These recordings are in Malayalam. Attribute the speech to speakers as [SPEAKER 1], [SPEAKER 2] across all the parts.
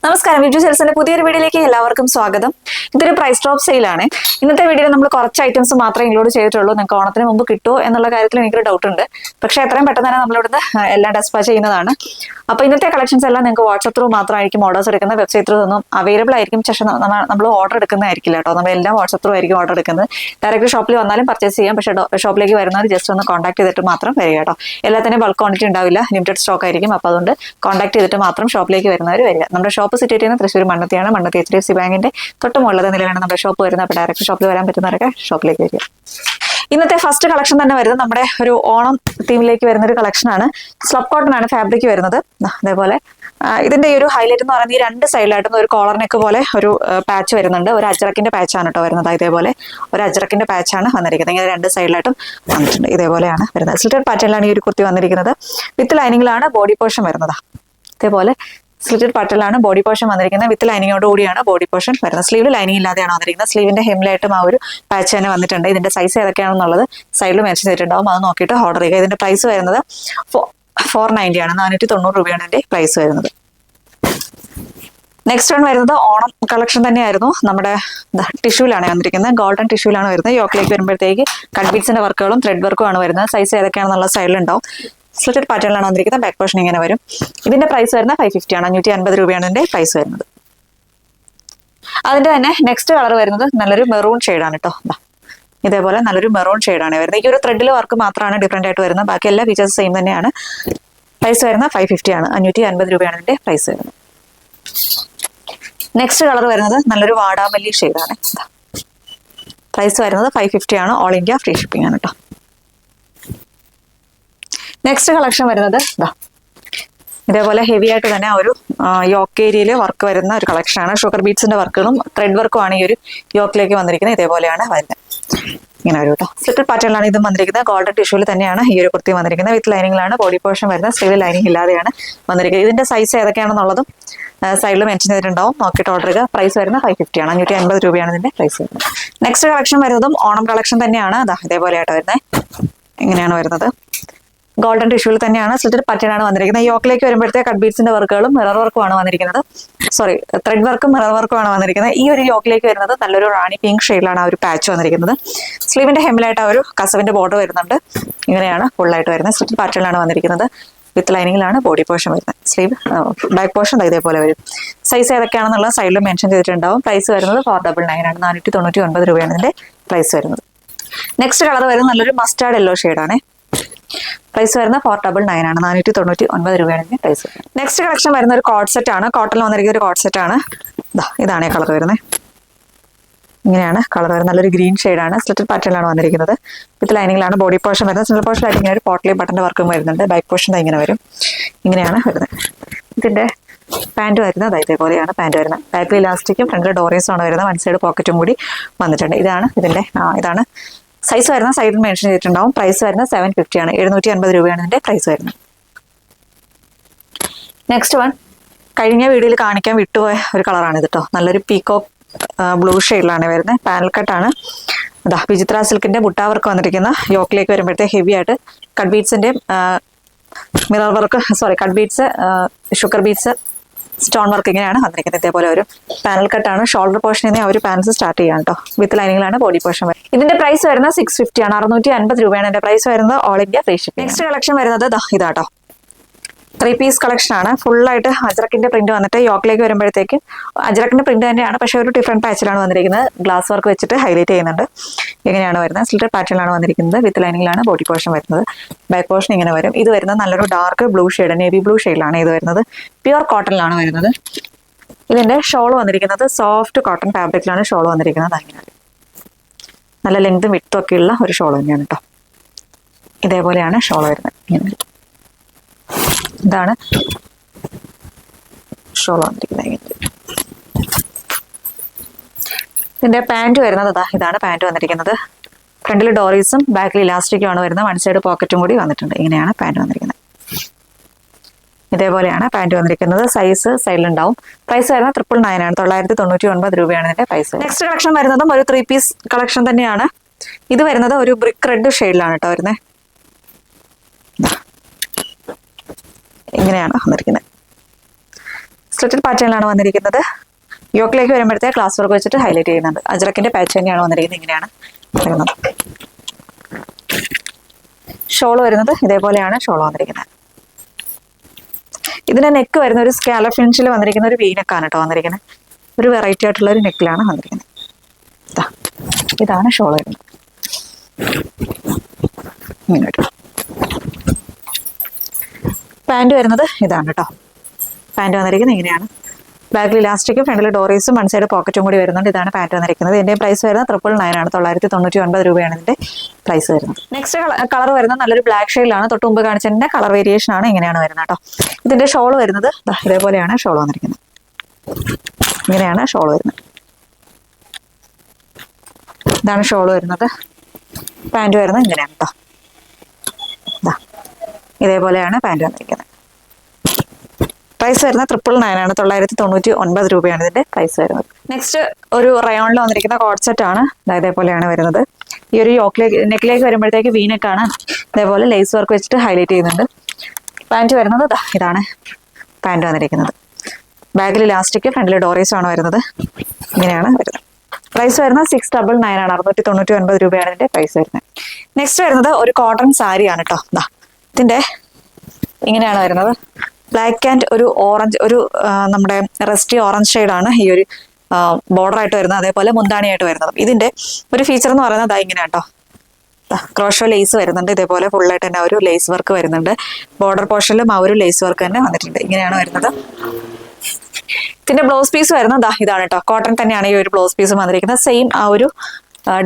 [SPEAKER 1] നമസ്കാരം, വിജു സെൽസിന്റെ പുതിയൊരു വീഡിയോയിലേക്ക് എല്ലാവർക്കും സ്വാഗതം. ഇതൊരു പ്രൈസ് ഡ്രോപ്പ് സെയിലാണ്. ഇന്നത്തെ വീഡിയോയിൽ നമ്മൾ കുറച്ച് ഐറ്റംസ് മാത്രമേ ഇൻക്ലൂഡ് ചെയ്തിട്ടുള്ളൂ. നിങ്ങൾക്ക് ഓണത്തിന് മുമ്പ് കിട്ടുമോ എന്നുള്ള കാര്യത്തിൽ എനിക്കൊരു ഡൗട്ട് ഉണ്ട്. പക്ഷേ എത്രയും പെട്ടെന്ന് തന്നെ നമ്മളിവിടുന്ന് എല്ലാം ഡെസ്പാച്ച് ചെയ്യുന്നതാണ്. അപ്പോൾ ഇന്നത്തെ കളക്ഷൻസ് എല്ലാം നിങ്ങൾക്ക് വാട്സ്ആപ്പ് ത്രൂ മാത്രമായിരിക്കും ഓർഡേഴ്സ് എടുക്കുന്നത്. വെബ്സൈറ്റ് ത്രൂ ഒന്നും അവൈലബിൾ ആയിരിക്കും. പക്ഷേ നമ്മൾ ഓർഡർ എടുക്കുന്നതായിരിക്കില്ല കേട്ടോ. നമ്മളെല്ലാം വാട്സ്ആപ്പ് ത്രൂ ആയിരിക്കും ഓർഡർ എടുക്കുന്നത്. ഡയറക്റ്റ് ഷോപ്പിൽ വന്നാലും പർച്ചേസ് ചെയ്യാം. പക്ഷേ ഷോപ്പിലേക്ക് വരുന്നവർ ജസ്റ്റ് ഒന്ന് കോൺടാക്ട് ചെയ്തിട്ട് മാത്രം വരിക കേട്ടോ. എല്ലാത്തിനും ബൾക്ക് ക്വാണ്ടിറ്റി ഉണ്ടാവില്ല, ലിമിറ്റഡ് സ്റ്റോക്ക് ആയിരിക്കും. അപ്പോൾ അതുകൊണ്ട് കോൺടാക്ട് ചെയ്തിട്ട് മാത്രം ഷോപ്പിലേക്ക് വരുന്നവർ വരിക. നമ്മുടെ ഷോപ്പ് സിറ്റുവേറ്റ് ചെയ്യുന്ന തൃശ്ശൂർ മണ്ണത്തിയാണ്. മണ്ണത്തി HDFC ബാങ്കിന്റെ തൊട്ട് മുകളിലത്തെ നിലയിലാണ് നമ്മുടെ ഷോപ്പ് വരുന്നത്. അപ്പോൾ ഡയറക്റ്റ് ഷോപ്പിൽ വരാൻ പറ്റുന്നവരൊക്കെ ഷോപ്പിലേക്ക് വരിക. ഇന്നത്തെ ഫസ്റ്റ് കളക്ഷൻ തന്നെ വരുന്നത് നമ്മുടെ ഒരു ഓണം തീമിലേക്ക് വരുന്ന ഒരു കളക്ഷനാണ്. സ്ലബ് കോട്ടൺ ആണ് ഫാബ്രിക് വരുന്നത്. അതേപോലെ ഇതിന്റെ ഈ ഒരു ഹൈലൈറ്റ് എന്ന് പറയുന്നത് ഈ രണ്ട് സൈഡിലായിട്ടും ഒരു കോളർ നെക്ക് പോലെ ഒരു പാച്ച് വരുന്നുണ്ട്. ഒരു അജ്രക്കിന്റെ പാച്ചാണ് കേട്ടോ വരുന്നത്. ഇതേപോലെ ഒരു അജ്രക്കിന്റെ പാച്ചാണ് വന്നിരിക്കുന്നത്. ഇങ്ങനെ രണ്ട് സൈഡിലായിട്ടും വന്നിട്ടുണ്ട്. ഇതേപോലെയാണ് വരുന്നത്. സ്ലിറ്റഡ് പാറ്റേണിലാണ് ഈ ഒരു കുർത്തി വന്നിരിക്കുന്നത്. വിത്ത് ലൈനിങ്ങിലാണ് ബോഡി പോർഷൻ വരുന്നത്. ഇതേപോലെ സ്ലിറ്റഡ് പാറ്റേണിലാണ് ബോഡി പോർഷൻ വന്നിരിക്കുന്നത്. വിത്ത് ലൈനിങ്ങോട് കൂടിയാണ് ബോഡി പോർഷൻ വരുന്നത്. സ്ലീവ് ലൈനിങ് ഇല്ലാതെയാണ് വന്നിരിക്കുന്നത്. സ്ലീവിന്റെ ഹെമ്മിലായിട്ടും ആ ഒരു പാച്ച് തന്നെ വന്നിട്ടുണ്ട്. ഇതിന്റെ സൈസ് ഏതൊക്കെയാണെന്നുള്ളത് സൈഡിൽ മെൻഷൻ ചെയ്തിട്ടുണ്ടാവും. അത് നോക്കിയിട്ട് ഓർഡർ ചെയ്യുക. ഇതിന്റെ പ്രൈസ് വരുന്നത് 490 ആണ്. 490 രൂപയാണ് ഇതിന്റെ പ്രൈസ് വരുന്നത്. നെക്സ്റ്റ് വൺ വരുന്നത് ഓണം കളക്ഷൻ തന്നെയായിരുന്നു. നമ്മുടെ ടിഷ്യൂലാണ് വന്നിരിക്കുന്നത്. ഗോൾഡൻ ടിഷ്യൂലാണ് വരുന്നത്. യോക്കിലേക്ക് വരുമ്പോഴത്തേക്ക് കട്ട് ബീഡ്സിന്റെ വർക്കുകളും ത്രെഡ് വർക്കും ആണ് വരുന്നത്. സൈസ് ഏതൊക്കെയാണെന്നുള്ള സൈഡിലുണ്ടാവും. സ്ലിറ്റഡ് പാറ്റേണിലാണ് വന്നിരിക്കുന്നത്. ബാക്ക് പോർഷൻ ഇങ്ങനെ വരും. ഇതിന്റെ പ്രൈസ് വരുന്നത് 550 ആണ്. 550 രൂപയാണ് ഇതിന്റെ പ്രൈസ് വരുന്നത്. അതിന്റെ തന്നെ നെക്സ്റ്റ് കളർ വരുന്നത് നല്ലൊരു മെറൂൺ ഷെയ്ഡാണ് കേട്ടോ. ഇതേപോലെ നല്ലൊരു മെറൂൺ ഷെയ്ഡാണ് വരുന്നത്. ഈ ഒരു ത്രെഡിൽ വർക്ക് മാത്രമാണ് ഡിഫറെന്റ് ആയിട്ട് വരുന്നത്. ബാക്കി എല്ലാ ഫീച്ചേഴ്സ് സെയിം തന്നെയാണ്. പ്രൈസ് വരുന്നത് 550 ആണ്. 550 രൂപയാണ് ഇതിന്റെ പ്രൈസ് വരുന്നത്. നെക്സ്റ്റ് കളർ വരുന്നത് നല്ലൊരു വാടാമല്ലി ഷെയ്ഡാണ്. പ്രൈസ് വരുന്നത് 550 ആണ്. ഓൾ ഇന്ത്യ ഫ്രീ ഷിപ്പിംഗ് ആണ് കേട്ടോ. നെക്സ്റ്റ് കളക്ഷൻ വരുന്നത് ഇതേപോലെ ഹെവി ആയിട്ട് തന്നെ ഒരു യോക്ക് ഏരിയയിൽ വർക്ക് വരുന്ന ഒരു കളക്ഷനാണ്. ഷുഗർ ബീഡ്സിന്റെ വർക്കുകളും ത്രെഡ് വർക്കും ആണ് ഈ ഒരു യോക്കിലേക്ക് വന്നിരിക്കുന്നത്. ഇതേപോലെയാണ് വരുന്നത്. ഇങ്ങനെ ഒരു കേട്ടോ. സ്ലിറ്റഡ് പാറ്റേണിലാണ് ഇതും വന്നിരിക്കുന്നത്. ഗോൾഡൻ ടിഷ്യൂവിൽ തന്നെയാണ് ഈ ഒരു കുർത്തി വന്നിരിക്കുന്നത്. വിത്ത് ലൈനിങ്ങിലാണ് ബോഡി പോർഷൻ വരുന്നത്. സ്ലീവ് ലൈനിങ് ഇല്ലാതെയാണ് വന്നിരിക്കുന്നത്. ഇതിന്റെ സൈസ് ഏതൊക്കെയാണെന്നുള്ളതും സൈഡിൽ മെൻഷൻ ചെയ്തിട്ടുണ്ടാവും. നോക്കിയിട്ട് ഓർഡർ ചെയ്യുക. പ്രൈസ് വരുന്നത് 550 ആണ്. 550 രൂപയാണ് ഇതിന്റെ പ്രൈസ് വരുന്നത്. നെക്സ്റ്റ് കളക്ഷൻ വരുന്നതും ഓണം കളക്ഷൻ തന്നെയാണ്. ഇതേപോലെയായിട്ട് വരുന്നത്. ഇങ്ങനെയാണ് വരുന്നത്. ഗോൾഡൻ ടിഷ്യൂവിൽ തന്നെയാണ്. സ്ലിറ്റഡ് പാറ്റേൺ ആണ് വന്നിരിക്കുന്നത്. യോക്കിലേക്ക് വരുമ്പോഴത്തേക്ക് കട്ട് ബീഡ്സിന്റെ വർക്കുകളും മിറർ വർക്കും ആണ് വന്നിരിക്കുന്നത്. ത്രെഡ് വർക്കും മിറർ വർക്കും ആണ് വന്നിരിക്കുന്നത്. ഈ ഒരു യോക്കിലേക്ക് വരുന്നത് നല്ലൊരു റാണി പിങ്ക് ഷെയ്ഡിലാണ് ആ ഒരു പാച്ച് വന്നിരിക്കുന്നത്. സ്ലീവിന്റെ ഹെമ്മിലായിട്ട് ആ ഒരു കസവിന്റെ ബോർഡർ വരുന്നുണ്ട്. ഇങ്ങനെയാണ് ഫുള്ളായിട്ട് വരുന്നത്. സ്ലിറ്റഡ് പാറ്റേണിലാണ് വന്നിരിക്കുന്നത്. വിത്ത് ലൈനിങ്ങിലാണ് ബോഡി പോർഷൻ വരുന്നത്. സ്ലീവ് ബാക്ക് പോർഷൻ ഇതേപോലെ വരും. സൈസ് ഏതൊക്കെയാണെന്നുള്ള സൈഡിൽ മെൻഷൻ ചെയ്തിട്ടുണ്ടാവും. പ്രൈസ് വരുന്നത് 499 ആണ്. 499 രൂപയാണ് ഇതിന്റെ പ്രൈസ് വരുന്നത്. നെക്സ്റ്റ് കളർ വരുന്നത് നല്ലൊരു മസ്റ്റാർഡ് യെല്ലോ ഷെയ്ഡാണ്. പ്രൈസ് വരുന്നത് 499 ആണ്. 499 രൂപയാണ് ഇതിന്റെ പ്രൈസ് വരുന്നത്. നെക്സ്റ്റ് കളക്ഷൻ വരുന്ന ഒരു കോഡ് സെറ്റ് ആണ്. കോട്ടണിൽ വന്നിരിക്കുന്ന ഒരു കോഡ് സെറ്റ് ആണ്. ഇതാണ് കളർ വരുന്നത്. ഇങ്ങനെയാണ് കളർ വരുന്നത്. നല്ലൊരു ഗ്രീൻ ഷെയ്ഡാണ്. സ്ലിറ്റഡ് പാറ്റേണിലാണ് വന്നിരിക്കുന്നത്. വിത്ത് ലൈനിങ്ങിലാണ് ബോഡി പോർഷൻ വരുന്നത്. സെൻട്രൽ പോർഷനായിട്ട് ഇങ്ങനെ ഒരു പോട്ട്ലി ബട്ടന്റെ വർക്കും വരുന്നുണ്ട്. ബാക്ക് പോർഷൻ ഇങ്ങനെ വരും. ഇങ്ങനെയാണ് വരുന്നത്. ഇതിന്റെ പാന്റ് വരുന്നത് ഇതേപോലെയാണ് പാന്റ് വരുന്നത്. ബാക്കിൽ ഇലാസ്റ്റിക്കും ഫ്രണ്ടിൽ ഡോറീസും ആണ് വരുന്നത്. വൺ സൈഡ് പോക്കറ്റും കൂടി വന്നിട്ടുണ്ട്. ഇതാണ് ഇതാണ് സൈസ് വരുന്ന സൈഡിൽ മെൻഷൻ ചെയ്തിട്ടുണ്ടാവും. പ്രൈസ് വരുന്നത് 750 ആണ്. 750 രൂപയാണ് ഇതിന്റെ പ്രൈസ് വരുന്നത്. നെക്സ്റ്റ് വൺ കഴിഞ്ഞ വീഡിയോയിൽ കാണിക്കാൻ വിട്ടുപോയ ഒരു കളറാണ് ഇത് കേട്ടോ. നല്ലൊരു പീകോക്ക് ബ്ലൂ ഷെയ്ഡിലാണ് വരുന്നത്. പാനൽ കട്ടാണ്. വിചിത്ര സിൽക്കിന്റെ ബുട്ടാ വർക്ക് വന്നിരിക്കുന്ന യോക്കിലേക്ക് വരുമ്പോഴത്തെ ഹെവി ആയിട്ട് കട്ട് ബീഡ്സിന്റെ mirror work cut beads sugar beads stone work ഇങ്ങനെയാണ് വന്നിരിക്കുന്നത്. ഇതേപോലെ ഒരു പാനൽ കട്ടാണ്. ഷോൾഡർ പോർഷനിൽ നിന്ന് ആ ഒരു പാനൽസ് സ്റ്റാർട്ട് ചെയ്യാം കേട്ടോ. വിത്ത് ലൈനിങ്ങിലാണ് ബോഡി പോർഷൻ വരുന്നത്. ഇതിന്റെ പ്രൈസ് വരുന്നത് 650 ആണ്. 650 രൂപയാണ് ഇതിന്റെ പ്രൈസ് വരുന്നത്. All India free shipping. Next collection വരുന്നത് ഇതാട്ടോ. 3 പീസ് കളക്ഷൻ ആണ്. ഫുള്ളായിട്ട് അജ്രക്കിന്റെ പ്രിന്റ് വന്നിട്ട് യോക്കിലേക്ക് വരുമ്പോഴത്തേക്ക് അജ്രക്കിന്റെ പ്രിന്റ് തന്നെയാണ്. പക്ഷേ ഒരു ഡിഫറെന്റ് പാച്ചിലാണ് വന്നിരിക്കുന്നത്. ഗ്ലാസ് വർക്ക് വെച്ചിട്ട് ഹൈലൈറ്റ് ചെയ്യുന്നുണ്ട്. ഇങ്ങനെയാണ് വരുന്നത്. സ്ലിറ്റഡ് പാറ്റേണിലാണ് വന്നിരിക്കുന്നത്. വിത്ത് ലൈനിങ്ങിലാണ് ബോഡി പോർഷൻ വരുന്നത്. ബാക്ക് പോർഷൻ ഇങ്ങനെ വരും. ഇത് വരുന്നത് നല്ലൊരു dark blue shade, navy blue ഷെയ്ഡിലാണ് ഇത് വരുന്നത്. പ്യുവർ കോട്ടണിലാണ് വരുന്നത്. ഇതിന്റെ ഷോൾ വന്നിരിക്കുന്നത് സോഫ്റ്റ് കോട്ടൺ ഫാബ്രിക്കിലാണ് ഷോൾ വന്നിരിക്കുന്നത്. അങ്ങനെ നല്ല ലെങ്തും വിട്ടും ഒക്കെ ഉള്ള ഒരു ഷോൾ തന്നെയാണ് കേട്ടോ. ഇതേപോലെയാണ് ഷോൾ വരുന്നത്. ഇങ്ങനെ ഇതാണ് ഷോൾ വന്നിരിക്കുന്നത്. ഇതിന്റെ പാന്റ് വരുന്നത് ഇതാണ് പാന്റ് വന്നിരിക്കുന്നത്. ഫ്രണ്ടിൽ ഡോറീസും ബാക്കിൽ ഇലാസ്റ്റിക്കും ആണ് വരുന്നത്. വൺ സൈഡ് പോക്കറ്റും കൂടി വന്നിട്ടുണ്ട്. ഇങ്ങനെയാണ് പാന്റ് വന്നിരിക്കുന്നത്. ഇതേപോലെയാണ് പാന്റ് വന്നിരിക്കുന്നത്. സൈസ് സൈഡിലുണ്ടാവും. പ്രൈസ് വരുന്നത് 999 ആണ്. 999 രൂപയാണ് ഇതിന്റെ പ്രൈസ്. നെക്സ്റ്റ് കളക്ഷൻ വരുന്നതും ഒരു 3 പീസ് കളക്ഷൻ തന്നെയാണ്. ഇത് വരുന്നത് ഒരു ബ്രിക്ക് റെഡ് ഷെയ്ഡിലാണ് കേട്ടോ വരുന്നത്. ഇങ്ങനെയാണ് വന്നിരിക്കുന്നത്. സ്ലിറ്റഡ് പാറ്റേണിലാണ് വന്നിരിക്കുന്നത്. യോക്കിലേക്ക് വരുമ്പോഴത്തേക്ക് ക്ലാസ് വർക്ക് വെച്ചിട്ട് ഹൈലൈറ്റ് ചെയ്യുന്നുണ്ട്. അജ്രക്കിന്റെ പാച്ച് തന്നെയാണ് വന്നിരിക്കുന്നത്. ഇങ്ങനെയാണ് വരുന്നത്. ഷോൾ വരുന്നത് ഇതേപോലെയാണ് ഷോൾ വന്നിരിക്കുന്നത്. ഇതിന്റെ നെക്ക് വരുന്ന ഒരു സ്കാലപ്പ് ഫിനിഷിൽ വന്നിരിക്കുന്ന ഒരു വീനെക്കാണ് കേട്ടോ വന്നിരിക്കുന്നത്. ഒരു വെറൈറ്റി ആയിട്ടുള്ള ഒരു നെക്കിലാണ് വന്നിരിക്കുന്നത്. ഇതാണ് ഷോൾ വരുന്നത്. ഇങ്ങനെ വരും. പാൻറ് വരുന്നത് ഇതാണ് കേട്ടോ. പാൻറ് വന്നിരിക്കുന്നത് ഇങ്ങനെയാണ്. ബാക്കിൽ ഇലാസ്റ്റിക്കും ഫ്രണ്ടിൽ ഡോറീസും വൺ സൈഡ് പോക്കറ്റും കൂടി വരുന്നുണ്ട്. ഇതാണ് പാൻറ് വന്നിരിക്കുന്നത്. ഇതിന്റെ പ്രൈസ് വരുന്നത് 999 ആണ്. 999 രൂപയാണ് ഇതിന്റെ പ്രൈസ് വരുന്നത്. നെക്സ്റ്റ് കളർ വരുന്നത് നല്ലൊരു ബ്ലാക്ക് ഷെയ്ഡിലാണ്. തൊട്ട് മുമ്പ് കാണിച്ചതിന്റെ കളർ വേരിയേഷൻ ആണ്. ഇങ്ങനെയാണ് വരുന്നത് കേട്ടോ. ഇതിന്റെ ഷോൾ വരുന്നത് ഇതേപോലെയാണ് ഷോൾ വന്നിരിക്കുന്നത്. ഇങ്ങനെയാണ് ഷോൾ വരുന്നത്. ഇതാണ് ഷോൾ വരുന്നത്. പാൻറ് വരുന്നത് ഇങ്ങനെയാണ് കേട്ടോ. ഇതേപോലെയാണ് പാൻറ് വന്നിരിക്കുന്നത്. പ്രൈസ് വരുന്നത് 999 ആണ്. 999 രൂപയാണ് ഇതിന്റെ പ്രൈസ് വരുന്നത്. നെക്സ്റ്റ് ഒരു റയോണിൽ വന്നിരിക്കുന്ന കോഡ് സെറ്റ് ആണ്. ഇതേപോലെയാണ് വരുന്നത്. ഈ ഒരു നെക്കിലേക്ക് വരുമ്പോഴത്തേക്ക് വീനെക്കാണ്. ഇതേപോലെ ലേസ് വർക്ക് വെച്ചിട്ട് ഹൈലൈറ്റ് ചെയ്യുന്നുണ്ട്. പാൻറ് വരുന്നത് ഇതാണ് പാൻറ് വന്നിരിക്കുന്നത്. ബാക്കിൽ ഇലാസ്റ്റിക് ഫ്രണ്ടിൽ ഡോറീസും ആണ് വരുന്നത്. ഇങ്ങനെയാണ് വരുന്നത്. പ്രൈസ് വരുന്നത് 699 ആണ്. 699 രൂപയാണ് ഇതിന്റെ പ്രൈസ് വരുന്നത്. നെക്സ്റ്റ് വരുന്നത് ഒരു കോട്ടൺ സാരിയാണ് കേട്ടോ. ഇതിന്റെ ഇങ്ങനെയാണ് വരുന്നത്. ബ്ലാക്ക് ആൻഡ് ഒരു ഓറഞ്ച്, ഒരു നമ്മുടെ റെസ്റ്റി ഓറഞ്ച് ഷെയ്ഡാണ് ഈ ഒരു ബോർഡർ ആയിട്ട് വരുന്നത്. അതേപോലെ മുന്താണിയായിട്ട് വരുന്നത്. ഇതിന്റെ ഒരു ഫീച്ചർ എന്ന് പറയുന്നത് ഇങ്ങനെ കേട്ടോ. ക്രോഷോ ലേസ് വരുന്നുണ്ട്. ഇതേപോലെ ഫുള്ളായിട്ട് തന്നെ ഒരു ലേസ് വർക്ക് വരുന്നുണ്ട്. ബോർഡർ പോർഷനിലും ആ ഒരു ലേസ് വർക്ക് തന്നെ വന്നിട്ടുണ്ട്. ഇങ്ങനെയാണ് വരുന്നത്. ഇതിന്റെ ബ്ലൗസ് പീസ് വരുന്നത് ഇതാണ് കേട്ടോ. കോട്ടൺ തന്നെയാണ് ഈ ഒരു ബ്ലൗസ് പീസും വന്നിരിക്കുന്നത്. സെയിം ആ ഒരു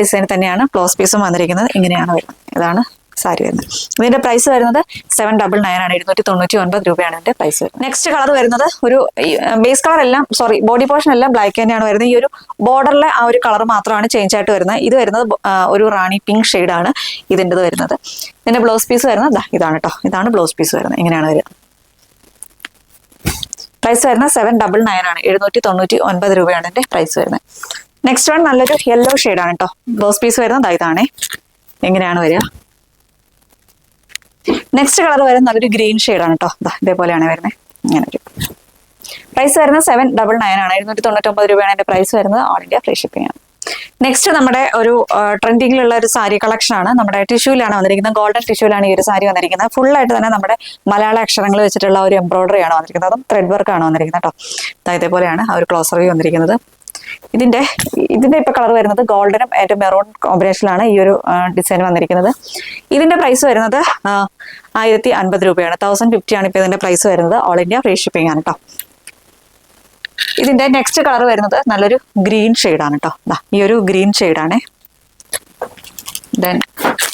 [SPEAKER 1] ഡിസൈൻ തന്നെയാണ് ബ്ലൗസ് പീസും വന്നിരിക്കുന്നത്. ഇങ്ങനെയാണ് വരുന്നത്. ഇതാണ് സാരി വരുന്നത്. ഇതിന്റെ പ്രൈസ് വരുന്നത് 799 ആണ്. 799 രൂപയാണ് ഇതിന്റെ പ്രൈസ് വരുന്നത്. നെക്സ്റ്റ് കളർ വരുന്നത് ഒരു ബേസ് കളർ എല്ലാം ബോഡി പോർഷൻ എല്ലാം ബ്ലാക്ക് തന്നെയാണ് വരുന്നത്. ഈ ഒരു ബോർഡറിലെ ആ ഒരു കളർ മാത്രമാണ് ചേഞ്ച് ആയിട്ട് വരുന്നത്. ഇത് വരുന്നത് ഒരു റാണി പിങ്ക് ഷെയ്ഡാണ് ഇതിൻ്റെത് വരുന്നത്. ഇതിന്റെ ബ്ലൗസ് പീസ് വരുന്നത് ഇതാണ് കേട്ടോ. ഇതാണ് ബ്ലൗസ് പീസ് വരുന്നത്. ഇങ്ങനെയാണ് വരിക. പ്രൈസ് വരുന്നത് 799 ആണ്. 799 രൂപയാണ് ഇതിന്റെ പ്രൈസ് വരുന്നത്. നെക്സ്റ്റ് വൺ നല്ലൊരു യെല്ലോ ഷെയ്ഡാണ് കേട്ടോ. ബ്ലൗസ് പീസ് വരുന്നത് ഇതാണേ. എങ്ങനെയാണ് വരിക. നെക്സ്റ്റ് കളർ വരുന്നത് നല്ലൊരു ഗ്രീൻ ഷെയ്ഡാണ് കേട്ടോ. ഇതേപോലെയാണ് വരുന്നത്. ഇങ്ങനെ ഒരു പ്രൈസ് വരുന്നത് 799 ആണ്. 799 രൂപയാണ് എന്റെ പ്രൈസ് വരുന്നത്. ഓൾ ഇന്ത്യ ഫ്രീ ഷിപ്പിംഗ് ആണ്. നെക്സ്റ്റ് നമ്മുടെ ഒരു ട്രെൻഡിങ്ങിലുള്ള ഒരു സാരി കളക്ഷൻ ആണ്. നമ്മുടെ ടിഷ്യൂലാണ് വന്നിരിക്കുന്നത്. ഗോൾഡൻ ടിഷ്യൂലാണ് ഈ ഒരു സാരി വന്നിരിക്കുന്നത്. ഫുൾ ആയിട്ട് തന്നെ നമ്മുടെ മലയാള അക്ഷരങ്ങൾ വെച്ചിട്ടുള്ള ഒരു എംബ്രോയിഡറി ആണ് വന്നിരിക്കുന്നത്. അതും ത്രെഡ് വർക്ക് ആണ് വന്നിരിക്കുന്നത് കേട്ടോ. ഇതേപോലെയാണ് ആ ഒരു ക്ലോസർ വ്യൂ വന്നിരിക്കുന്നത്. ഇതിന്റെ ഇപ്പൊ കളർ വരുന്നത് ഗോൾഡനും ആൻഡ് മെറൂൺ കോമ്പിനേഷനിലാണ് ഈ ഒരു ഡിസൈൻ വന്നിരിക്കുന്നത്. ഇതിന്റെ പ്രൈസ് വരുന്നത് 1050 രൂപയാണ്. 1050 ആണ് ഇപ്പൊ ഇതിന്റെ പ്രൈസ് വരുന്നത്. ഓൾ ഇന്ത്യ ഫ്രീ ഷിപ്പിംഗ് ആണ് കേട്ടോ. ഇതിന്റെ നെക്സ്റ്റ് കളർ വരുന്നത് നല്ലൊരു ഗ്രീൻ ഷെയ്ഡാണ് കേട്ടോ. ഈ ഒരു ഗ്രീൻ ഷെയ്ഡാണ്. ദെൻ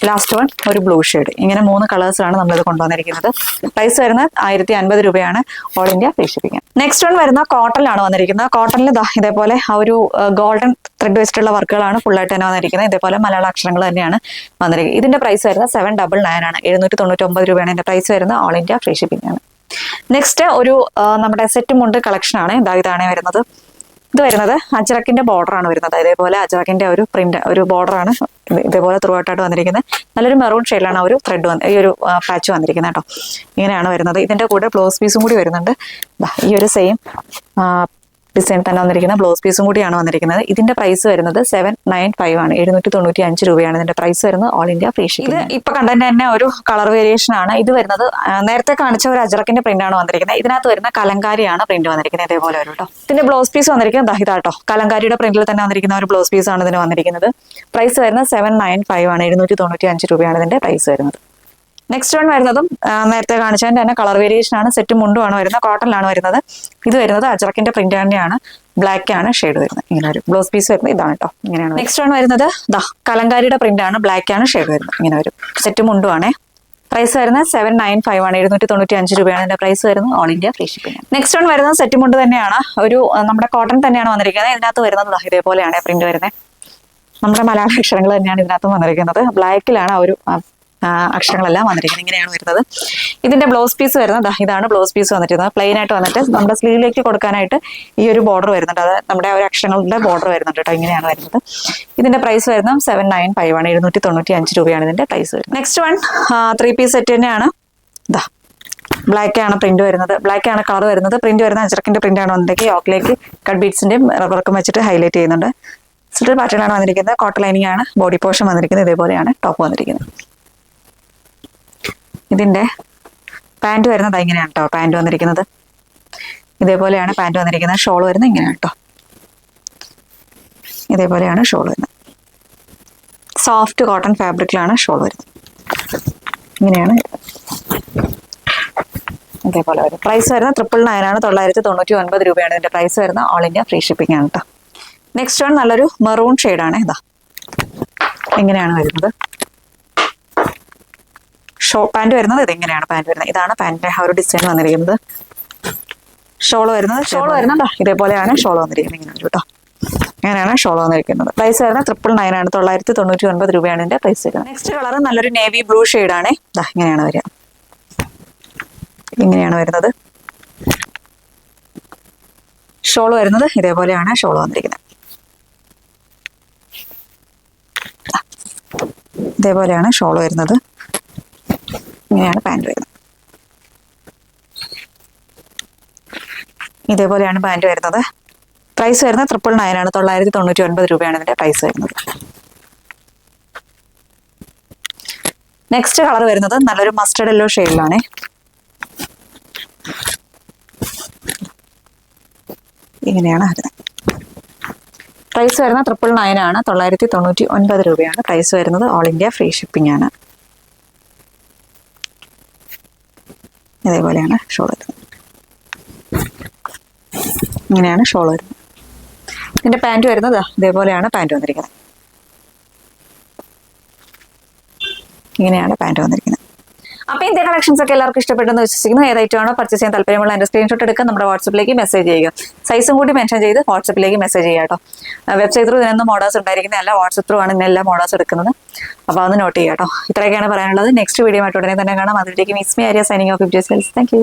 [SPEAKER 1] ലാസ്റ്റ് വൺ ഒരു ബ്ലൂ ഷെയ്ഡ്. ഇങ്ങനെ 3 കളേഴ്സാണ് നമ്മളിത് കൊണ്ടുവന്നിരിക്കുന്നത്. പ്രൈസ് വരുന്നത് 1050 രൂപയാണ്. All India free shipping. Next one വരുന്ന കോട്ടണിലാണ് വന്നിരിക്കുന്നത്. കോട്ടണിൽ ഇതേപോലെ ആ ഒരു ഗോൾഡൻ ത്രെഡ് വെച്ചിട്ടുള്ള വർക്കുകളാണ് ഫുള്ളായിട്ട് തന്നെ വന്നിരിക്കുന്നത്. ഇതേപോലെ മലയാള അക്ഷരങ്ങൾ തന്നെയാണ് വന്നിരിക്കുന്നത്. ഇതിന്റെ പ്രൈസ് വരുന്നത് 799 ആണ്. 799 രൂപയാണ് ഇതിന്റെ പ്രൈസ് വരുന്നത്. ഓൾ ഇന്ത്യ ഫ്രീ ഷിപ്പിംഗ് ആണ്. നെക്സ്റ്റ് ഒരു നമ്മുടെ സെറ്റ് മുണ്ട് കളക്ഷൻ ആണ്. ഇതാണ് വരുന്നത്. ഇത് വരുന്നത് അജ്രക്കിന്റെ ബോർഡർ ആണ് വരുന്നത്. ഇതേപോലെ അജ്രക്കിന്റെ ഒരു പ്രിന്റ് ഒരു ബോർഡർ ആണ് ഇതേപോലെ ത്രൂ ഔട്ടായിട്ട് വന്നിരിക്കുന്നത്. നല്ലൊരു മെറൂൺ ഷെയ്ഡിലാണ് ആ ഒരു ത്രെഡ് ഈ ഒരു പാച്ച് വന്നിരിക്കുന്നത് കേട്ടോ. ഇങ്ങനെയാണ് വരുന്നത്. ഇതിന്റെ കൂടെ ബ്ലൗസ് പീസും കൂടി വരുന്നുണ്ട്. ഈ ഒരു സെയിം ഡിസൈൻ തന്നെ വന്നിരിക്കുന്ന ബ്ലൗസ് പീസും കൂടിയാണ് വന്നിരിക്കുന്നത്. ഇതിന്റെ പ്രൈസ് വരുന്നത് 795 ആണ്. 795 രൂപയാണ് ഇതിന്റെ പ്രൈസ് വരുന്നത്. All India free shipping. ഇത് ഇപ്പൊ കണ്ടന്റ് തന്നെ ഒരു കളർ വേരിയേഷൻ ആണ്. ഇത് വരുന്നത് നേരത്തെ കാണിച്ച ഒരു അജ്രക്കിന്റെ പ്രിന്റ് ആണ് വന്നിരിക്കുന്നത്. ഇതിനകത്ത് വരുന്ന കലങ്കാരിയാണ് പ്രിന്റ് വന്നിരിക്കുന്നത്. ഇതേപോലെ ഒരു കേട്ടോ. ഇതിന്റെ ബ്ലൗസ് പീസ് വന്നിരിക്കുന്നത് ഇതാട്ടോ. കലങ്കാരിയുടെ പ്രിന്റിൽ തന്നെ വന്നിരിക്കുന്ന ഒരു ബ്ലൗസ് പീസ് ആണ് ഇതിന് വന്നിരിക്കുന്നത്. പ്രൈസ് വരുന്നത് 795 ആണ്. 795 രൂപയാണ് ഇതിന്റെ പ്രൈസ് വരുന്നത്. നെക്സ്റ്റ് വൺ വരുന്നതും നേരത്തെ കാണിച്ചതിന്റെ തന്നെ കളർ വേരിയേഷൻ ആണ്. സെറ്റ് മുണ്ടുമാണ് വരുന്നത്. കോട്ടണിലാണ് വരുന്നത്. ഇത് വരുന്നത് അജ്രക്കിന്റെ പ്രിന്റ് തന്നെയാണ്. ബ്ലാക്ക് ആണ് ഷെയ്ഡ് വരുന്നത്. ഇങ്ങനെ ഒരു ബ്ലൗസ് പീസ് വരുന്നത് ഇതാണ് കേട്ടോ. ഇങ്ങനെയാണ്. നെക്സ്റ്റ് വൺ വരുന്നത് കലങ്കാരിയുടെ പ്രിന്റ് ആണ്. ബ്ലാക്ക് ആണ് ഷെയ്ഡ് വരുന്നത്. ഇങ്ങനെ വരും. സെറ്റ് മുണ്ടുമാണ്. പ്രൈസ് വരുന്നത് 795 ആണ്. 795 രൂപയാണ് ഇതിന്റെ പ്രൈസ് വരുന്നത്. All India free shipping. Next one വരുന്നത് സെറ്റ് മുണ്ട് തന്നെയാണ്. ഒരു നമ്മുടെ കോട്ടൺ തന്നെയാണ് വന്നിരിക്കുന്നത്. ഇതിനകത്ത് വരുന്നത് ഇതേപോലെയാണ് പ്രിന്റ് വരുന്നത്. നമ്മുടെ മലയാള അക്ഷരങ്ങൾ തന്നെയാണ് ഇതിനകത്തും വന്നിരിക്കുന്നത്. ബ്ലാക്കിലാണ് ആ ഒരു അക്ഷരങ്ങളെല്ലാം വന്നിരിക്കുന്നത്. ഇങ്ങനെയാണ് വരുന്നത്. ഇതിന്റെ ബ്ലൗസ് പീസ് വരുന്നത് ഇതാണ് ബ്ലൗസ് പീസ് വന്നിരിക്കുന്നത്. പ്ലെയിൻ ആയിട്ട് വന്നിട്ട് നമ്മുടെ സ്ലീവിലേക്ക് കൊടുക്കാനായിട്ട് ഈ ഒരു ബോർഡർ വരുന്നുണ്ട്. അത് നമ്മുടെ ഒരു അക്ഷരങ്ങളുടെ ബോർഡർ വരുന്നുണ്ട് കേട്ടോ. ഇങ്ങനെയാണ് വരുന്നത്. ഇതിന്റെ പ്രൈസ് വരുന്നത് 795 ആണ്. 795 രൂപയാണ് ഇതിന്റെ പ്രൈസ് വരുന്നത്. നെക്സ്റ്റ് വൺ 3 പീസ് സെറ്റ് തന്നെയാണ്. ബ്ലാക്ക് ആണ് പ്രിന്റ് വരുന്നത്, ബ്ലാക്ക് ആണ് കളർ വരുന്നത്. പ്രിന്റ് വരുന്ന അജറക്കിന്റെ പ്രിന്റ് ആണ് വന്നിരിക്കുന്നത്. യോക്കിലേക്ക് കട്ട് ബീഡ്സിന്റെയും വർക്കും വെച്ചിട്ട് ഹൈലൈറ്റ് ചെയ്യുന്നുണ്ട്. സ്ലിറ്റഡ് പാറ്റേൺ ആണ് വന്നിരിക്കുന്നത്. കോട്ടൺ ലൈനിങ് ആണ് ബോഡി പോർഷൻ വന്നിരിക്കുന്നത്. ഇതേപോലെയാണ് ടോപ്പ് വന്നിരിക്കുന്നത്. ഇതിന്റെ പാന്റ് വരുന്നത് ഇങ്ങനെയാണ് കേട്ടോ. പാന്റ് വന്നിരിക്കുന്നത് ഇതേപോലെയാണ്. പാന്റ് വന്നിരിക്കുന്നത്. ഷോൾ വരുന്നത് ഇങ്ങനെയാണ് കേട്ടോ. ഇതേപോലെയാണ് ഷോൾ വരുന്നത്. സോഫ്റ്റ് കോട്ടൺ ഫാബ്രിക്കിലാണ് ഷോൾ വരുന്നത്. ഇങ്ങനെയാണ് ഇതേപോലെ വരും. പ്രൈസ് വരുന്നത് 999 ആണ്. 999 രൂപയാണ് ഇതിന്റെ പ്രൈസ് വരുന്നത്. ഓൾ ഇന്ത്യ ഫ്രീ ഷിപ്പിംഗ് ആണ് കേട്ടോ. നെക്സ്റ്റ് വൺ നല്ലൊരു മെറൂൺ ഷെയ്ഡാണ്. ഇതാ ഇങ്ങനെയാണ് വരുന്നത്. പാന്റ് വരുന്നത് ഇതെങ്ങനെയാണ് പാന്റ് വരുന്നത്. ഇതാണ് പാന്റിന്റെ ആ ഒരു ഡിസൈൻ വന്നിരിക്കുന്നത്. ഷോൾ വരുന്നത് ഇതേപോലെയാണ് ഷോൾ വന്നിരിക്കുന്നത്. ഇങ്ങനെ കേട്ടോ. അങ്ങനെയാണ് ഷോൾ വന്നിരിക്കുന്നത്. പ്രൈസ് വരുന്നത് 999 ആണ്. 999 രൂപയാണ് ഇതിന്റെ പ്രൈസ് വരുന്നത്. നെക്സ്റ്റ് കളർ നല്ലൊരു നേവി ബ്ലൂ ഷെയ്ഡാണ്. ഇതാ ഇങ്ങനെയാണ് വരിക. ഇങ്ങനെയാണ് വരുന്നത്. ഷോൾ വരുന്നത് ഇതേപോലെയാണ് ഷോൾ വന്നിരിക്കുന്നത്. ഇതേപോലെയാണ് ഷോൾ വരുന്നത്. ഇങ്ങനെയാണ് പാന്റ് വരുന്നത്. ഇതേപോലെയാണ് പാന്റ് വരുന്നത്. പ്രൈസ് വരുന്നത് 999 ആണ്. 999 രൂപയാണ് ഇതിന്റെ പ്രൈസ് വരുന്നത്. നെക്സ്റ്റ് കളർ വരുന്നത് നല്ലൊരു മസ്റ്റർഡ് യെല്ലോ ഷെയ്ഡിലാണ്. ഇങ്ങനെയാണ് വരുന്നത്. പ്രൈസ് വരുന്നത് 999 ആണ്. 999 രൂപയാണ് പ്രൈസ് വരുന്നത്. ഓൾ ഇന്ത്യ ഫ്രീ ഷിപ്പിംഗ് ആണ്. ഇതേപോലെയാണ് ഷോൾ വരുന്നത്. ഇങ്ങനെയാണ് ഷോൾ വരുന്നത്. ഇതിന്റെ പാന്റ് വരുന്നത് ഇതേപോലെയാണ് പാന്റ് വന്നിരിക്കുന്നത്. ഇങ്ങനെയാണ് പാന്റ് വന്നിരിക്കുന്നത്. അപ്പൊ ഇന്ത്യ കളക്ഷൻസ് ഒക്കെ എല്ലാവർക്കും ഇഷ്ടപ്പെട്ടെന്ന് വിശ്വസിക്കുന്നു. ഏത് ഐറ്റം ആണോ പർച്ചേസ് ചെയ്യാൻ താല്പര്യമുള്ള അതിന്റെ സ്ക്രീൻഷോട്ട് എടുക്കുക. നമ്മുടെ വാട്സപ്പിലേക്ക് മെസ്സേജ് ചെയ്യുക. സൈസും കൂടി മെൻഷൻ ചെയ്ത് വാട്സപ്പിലേക്ക് മെസ്സേജ് ചെയ്യുക കേട്ടോ. വെബ്സൈറ്റ് ത്രൂ ഇതിനൊന്നും ഓർഡേഴ്സ് ഉണ്ടായിരിക്കുന്നത് അല്ല, വാട്സപ്പ് ത്രൂ ആണ് ഇന്നെല്ലാം ഓർഡേഴ്സ് എടുക്കുന്നത്. അപ്പോൾ അത് നോട്ട് ചെയ്യുക കേട്ടോ. ഇത്രയൊക്കെയാണ് പറയാനുള്ളത്. നെക്സ്റ്റ് വീഡിയോ ആയിട്ട് ഉടനെ തന്നെ കാണാം. അതിലേക്ക് miss me Arya signing off. Thank you.